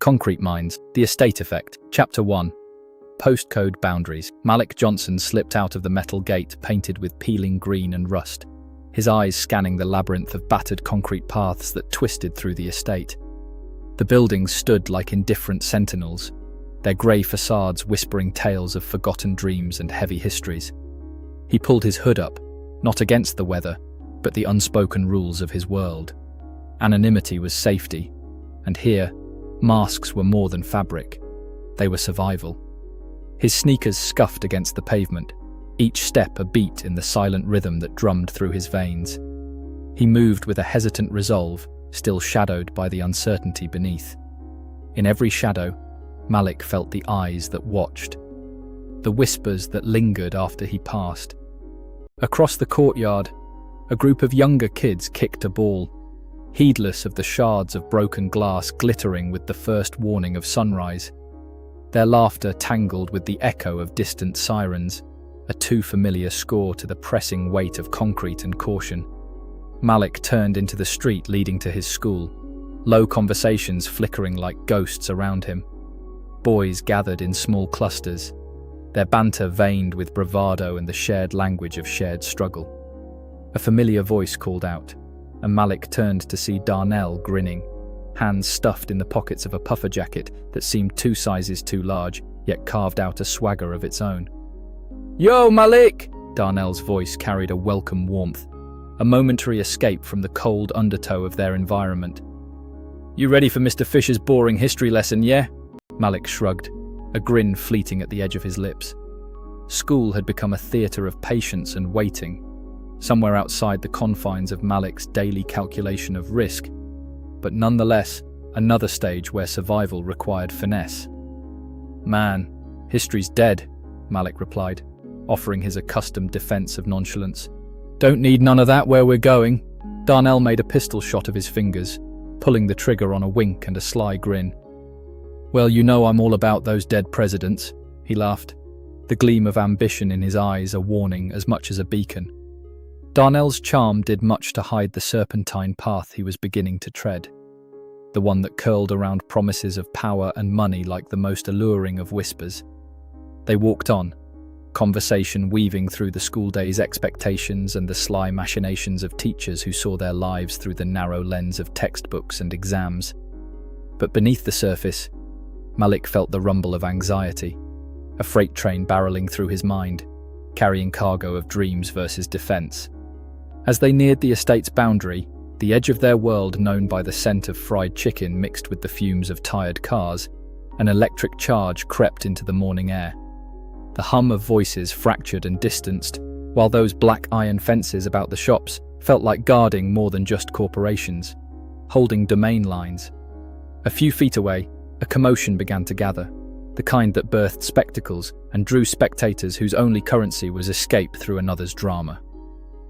Concrete Mines, The Estate Effect, Chapter 1. Postcode Boundaries. Malik Johnson slipped out of the metal gate painted with peeling green and rust, his eyes scanning the labyrinth of battered concrete paths that twisted through the estate. The buildings stood like indifferent sentinels, their grey facades whispering tales of forgotten dreams and heavy histories. He pulled his hood up, not against the weather, but the unspoken rules of his world. Anonymity was safety, and here, masks were more than fabric. They were survival. His sneakers scuffed against the pavement, each step a beat in the silent rhythm that drummed through his veins. He moved with a hesitant resolve, still shadowed by the uncertainty beneath. In every shadow, Malik felt the eyes that watched, the whispers that lingered after he passed. Across the courtyard, a group of younger kids kicked a ball, heedless of the shards of broken glass glittering with the first warning of sunrise. Their laughter tangled with the echo of distant sirens, a too familiar score to the pressing weight of concrete and caution. Malik turned into the street leading to his school, low conversations flickering like ghosts around him. Boys gathered in small clusters, their banter veined with bravado and the shared language of shared struggle. A familiar voice called out, and Malik turned to see Darnell grinning, hands stuffed in the pockets of a puffer jacket that seemed 2 sizes too large, yet carved out a swagger of its own. "Yo, Malik!" Darnell's voice carried a welcome warmth, a momentary escape from the cold undertow of their environment. "You ready for Mr. Fisher's boring history lesson, yeah?" Malik shrugged, a grin fleeting at the edge of his lips. School had become a theatre of patience and waiting, somewhere outside the confines of Malik's daily calculation of risk, but nonetheless, another stage where survival required finesse. "Man, history's dead," Malik replied, offering his accustomed defense of nonchalance. "Don't need none of that where we're going." Darnell made a pistol shot of his fingers, pulling the trigger on a wink and a sly grin. "Well, you know I'm all about those dead presidents," he laughed, the gleam of ambition in his eyes a warning as much as a beacon. Darnell's charm did much to hide the serpentine path he was beginning to tread, the one that curled around promises of power and money like the most alluring of whispers. They walked on, conversation weaving through the school day's expectations and the sly machinations of teachers who saw their lives through the narrow lens of textbooks and exams. But beneath the surface, Malik felt the rumble of anxiety, a freight train barreling through his mind, carrying cargo of dreams versus defense. As they neared the estate's boundary, the edge of their world known by the scent of fried chicken mixed with the fumes of tired cars, an electric charge crept into the morning air. The hum of voices fractured and distanced, while those black iron fences about the shops felt like guarding more than just corporations, holding domain lines. A few feet away, a commotion began to gather, the kind that birthed spectacles and drew spectators whose only currency was escape through another's drama.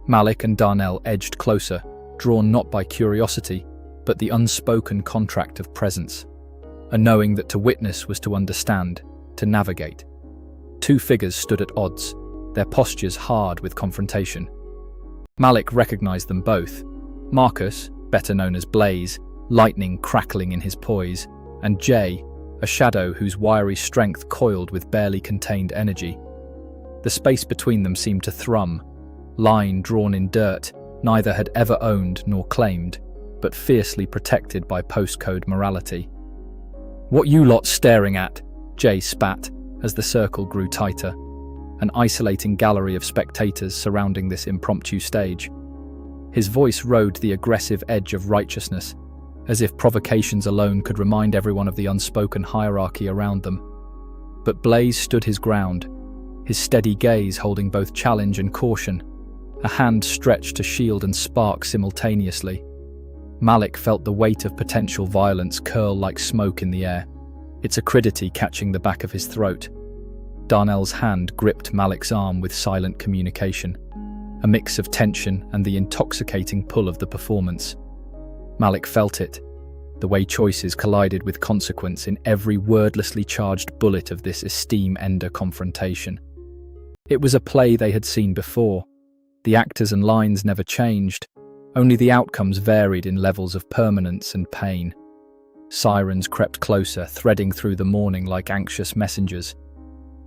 Malik and Darnell edged closer, drawn not by curiosity, but the unspoken contract of presence, a knowing that to witness was to understand, to navigate. 2 figures stood at odds, their postures hard with confrontation. Malik recognized them both. Marcus, better known as Blaze, lightning crackling in his poise, and Jay, a shadow whose wiry strength coiled with barely contained energy. The space between them seemed to thrum, line drawn in dirt neither had ever owned nor claimed, but fiercely protected by postcode morality. "What you lot staring at?" Jay spat as the circle grew tighter, an isolating gallery of spectators surrounding this impromptu stage. His voice rode the aggressive edge of righteousness, as if provocations alone could remind everyone of the unspoken hierarchy around them. But Blaze stood his ground, his steady gaze holding both challenge and caution, a hand stretched to shield and spark simultaneously. Malik felt the weight of potential violence curl like smoke in the air, its acridity catching the back of his throat. Darnell's hand gripped Malik's arm with silent communication, a mix of tension and the intoxicating pull of the performance. Malik felt it, the way choices collided with consequence in every wordlessly charged bullet of this esteem-ender confrontation. It was a play they had seen before. The actors and lines never changed, only the outcomes varied in levels of permanence and pain. Sirens crept closer, threading through the morning like anxious messengers.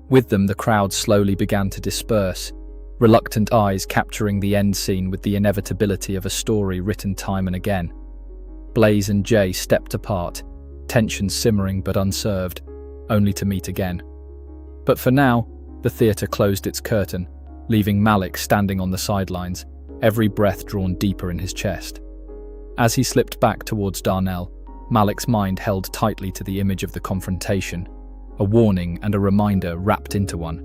With them, the crowd slowly began to disperse, reluctant eyes capturing the end scene with the inevitability of a story written time and again. Blaze and Jay stepped apart, tension simmering but unserved, only to meet again. But for now, the theatre closed its curtain, leaving Malik standing on the sidelines, every breath drawn deeper in his chest. As he slipped back towards Darnell, Malik's mind held tightly to the image of the confrontation, a warning and a reminder wrapped into one.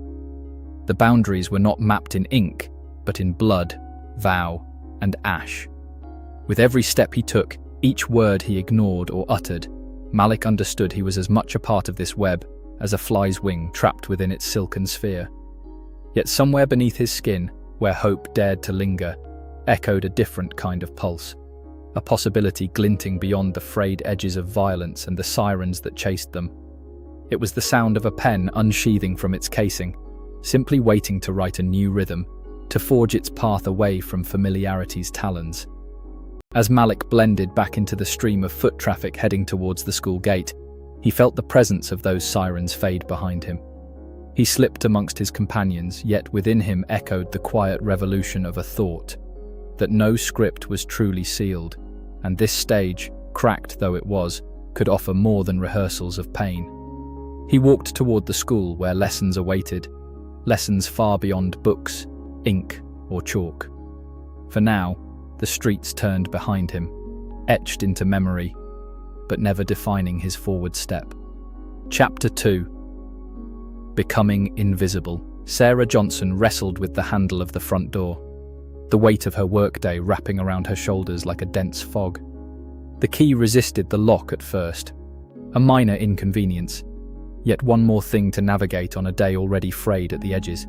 The boundaries were not mapped in ink, but in blood, vow, and ash. With every step he took, each word he ignored or uttered, Malik understood he was as much a part of this web as a fly's wing trapped within its silken sphere. Yet somewhere beneath his skin, where hope dared to linger, echoed a different kind of pulse, a possibility glinting beyond the frayed edges of violence and the sirens that chased them. It was the sound of a pen unsheathing from its casing, simply waiting to write a new rhythm, to forge its path away from familiarity's talons. As Malik blended back into the stream of foot traffic heading towards the school gate, he felt the presence of those sirens fade behind him. He slipped amongst his companions, yet within him echoed the quiet revolution of a thought, that no script was truly sealed, and this stage, cracked though it was, could offer more than rehearsals of pain. He walked toward the school where lessons awaited, lessons far beyond books, ink, or chalk. For now, the streets turned behind him, etched into memory, but never defining his forward step. Chapter 2. Becoming invisible. Sarah Johnson wrestled with the handle of the front door, the weight of her workday wrapping around her shoulders like a dense fog. The key resisted the lock at first, a minor inconvenience, yet one more thing to navigate on a day already frayed at the edges.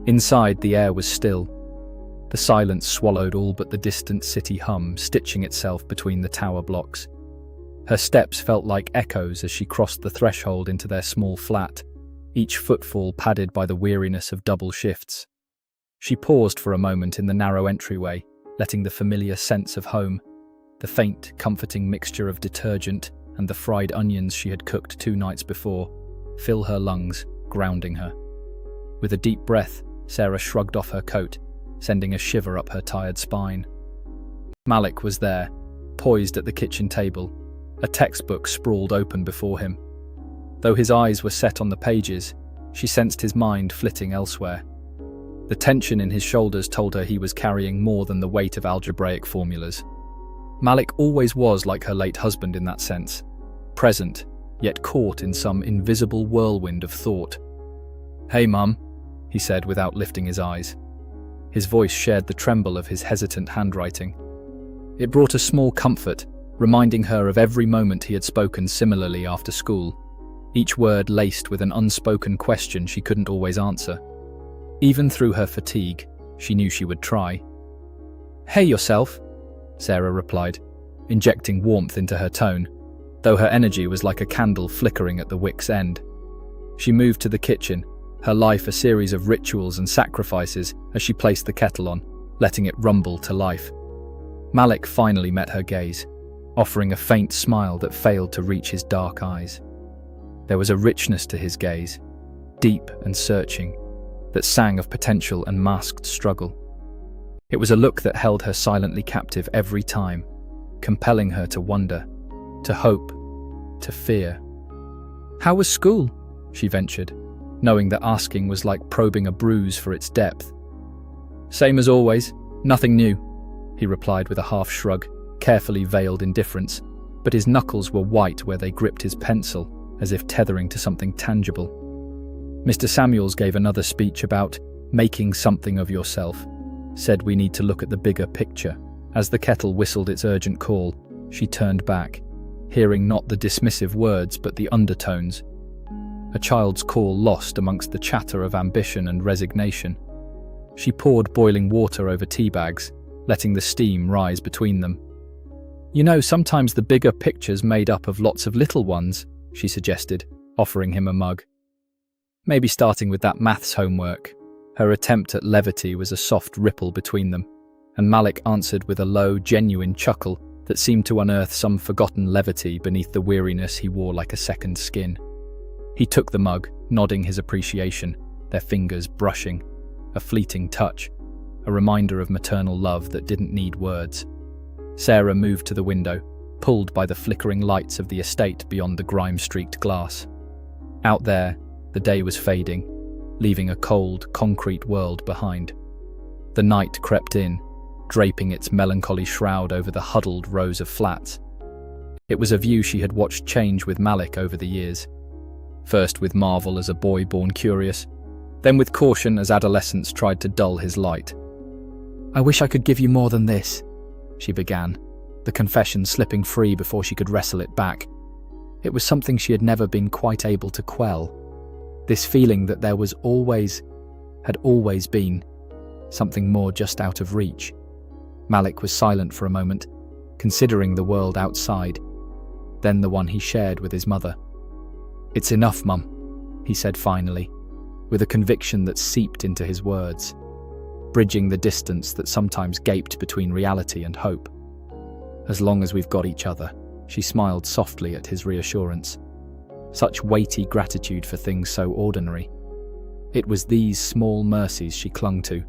Inside, the air was still. The silence swallowed all but the distant city hum stitching itself between the tower blocks. Her steps felt like echoes as she crossed the threshold into their small flat, each footfall padded by the weariness of double shifts. She paused for a moment in the narrow entryway, letting the familiar sense of home, the faint, comforting mixture of detergent and the fried onions she had cooked 2 nights before, fill her lungs, grounding her. With a deep breath, Sarah shrugged off her coat, sending a shiver up her tired spine. Malik was there, poised at the kitchen table, a textbook sprawled open before him. Though his eyes were set on the pages, she sensed his mind flitting elsewhere. The tension in his shoulders told her he was carrying more than the weight of algebraic formulas. Malik always was like her late husband in that sense, present, yet caught in some invisible whirlwind of thought. "Hey, Mum," he said without lifting his eyes. His voice shared the tremble of his hesitant handwriting. It brought a small comfort, reminding her of every moment he had spoken similarly after school, each word laced with an unspoken question she couldn't always answer. Even through her fatigue, she knew she would try. "Hey yourself," Sarah replied, injecting warmth into her tone, though her energy was like a candle flickering at the wick's end. She moved to the kitchen, her life a series of rituals and sacrifices as she placed the kettle on, letting it rumble to life. Malik finally met her gaze, offering a faint smile that failed to reach his dark eyes. There was a richness to his gaze, deep and searching, that sang of potential and masked struggle. It was a look that held her silently captive every time, compelling her to wonder, to hope, to fear. "How was school?" she ventured, knowing that asking was like probing a bruise for its depth. "Same as always, nothing new," he replied with a half shrug, carefully veiled indifference, but his knuckles were white where they gripped his pencil, as if tethering to something tangible. Mr. Samuels gave another speech about making something of yourself, said we need to look at the bigger picture. As the kettle whistled its urgent call, she turned back, hearing not the dismissive words but the undertones. A child's call lost amongst the chatter of ambition and resignation. She poured boiling water over tea bags, letting the steam rise between them. "You know, sometimes the bigger picture's made up of lots of little ones," she suggested, offering him a mug. "Maybe starting with that maths homework." Her attempt at levity was a soft ripple between them, and Malik answered with a low, genuine chuckle, that seemed to unearth some forgotten levity beneath the weariness he wore like a second skin. He took the mug, nodding his appreciation, their fingers brushing, a fleeting touch, a reminder of maternal love that didn't need words. Sarah moved to the window, pulled by the flickering lights of the estate beyond the grime-streaked glass. Out there, the day was fading, leaving a cold, concrete world behind. The night crept in, draping its melancholy shroud over the huddled rows of flats. It was a view she had watched change with Malik over the years. First with marvel as a boy born curious, then with caution as adolescence tried to dull his light. "I wish I could give you more than this," she began, the confession slipping free before she could wrestle it back. It was something she had never been quite able to quell. This feeling that there was had always been, something more just out of reach. Malik was silent for a moment, considering the world outside, then the one he shared with his mother. "It's enough, Mum," he said finally, with a conviction that seeped into his words, bridging the distance that sometimes gaped between reality and hope. "As long as we've got each other," she smiled softly at his reassurance. Such weighty gratitude for things so ordinary. It was these small mercies she clung to,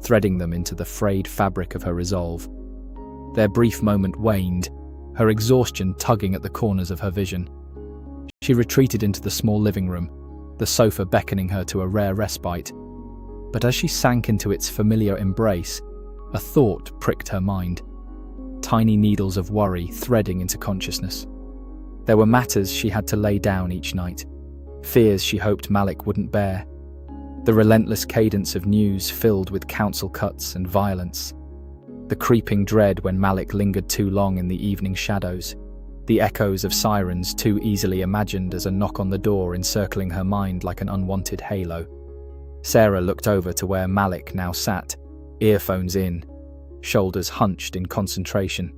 threading them into the frayed fabric of her resolve. Their brief moment waned, her exhaustion tugging at the corners of her vision. She retreated into the small living room, the sofa beckoning her to a rare respite. But as she sank into its familiar embrace, a thought pricked her mind. Tiny needles of worry threading into consciousness. There were matters she had to lay down each night, fears she hoped Malik wouldn't bear. The relentless cadence of news filled with counsel cuts and violence. The creeping dread when Malik lingered too long in the evening shadows. The echoes of sirens too easily imagined as a knock on the door encircling her mind like an unwanted halo. Sarah looked over to where Malik now sat, earphones in, shoulders hunched in concentration.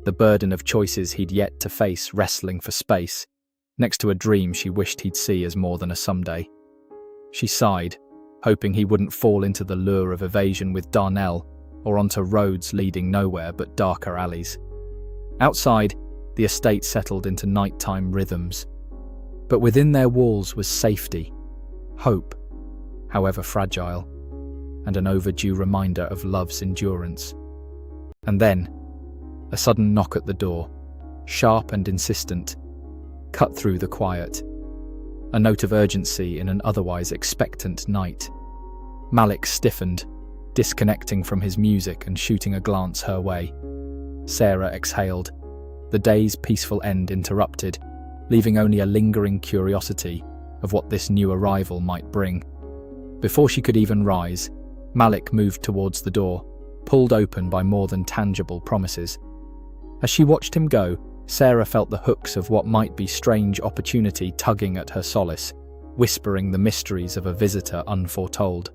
The burden of choices he'd yet to face wrestling for space, next to a dream she wished he'd see as more than a someday. She sighed, hoping he wouldn't fall into the lure of evasion with Darnell or onto roads leading nowhere but darker alleys. Outside, the estate settled into nighttime rhythms. But within their walls was safety, hope, however fragile, and an overdue reminder of love's endurance. And then, a sudden knock at the door, sharp and insistent, cut through the quiet. A note of urgency in an otherwise expectant night. Malik stiffened, disconnecting from his music and shooting a glance her way. Sarah exhaled, the day's peaceful end interrupted, leaving only a lingering curiosity of what this new arrival might bring. Before she could even rise, Malik moved towards the door, pulled open by more than tangible promises. As she watched him go, Sarah felt the hooks of what might be strange opportunity tugging at her solace, whispering the mysteries of a visitor unforetold.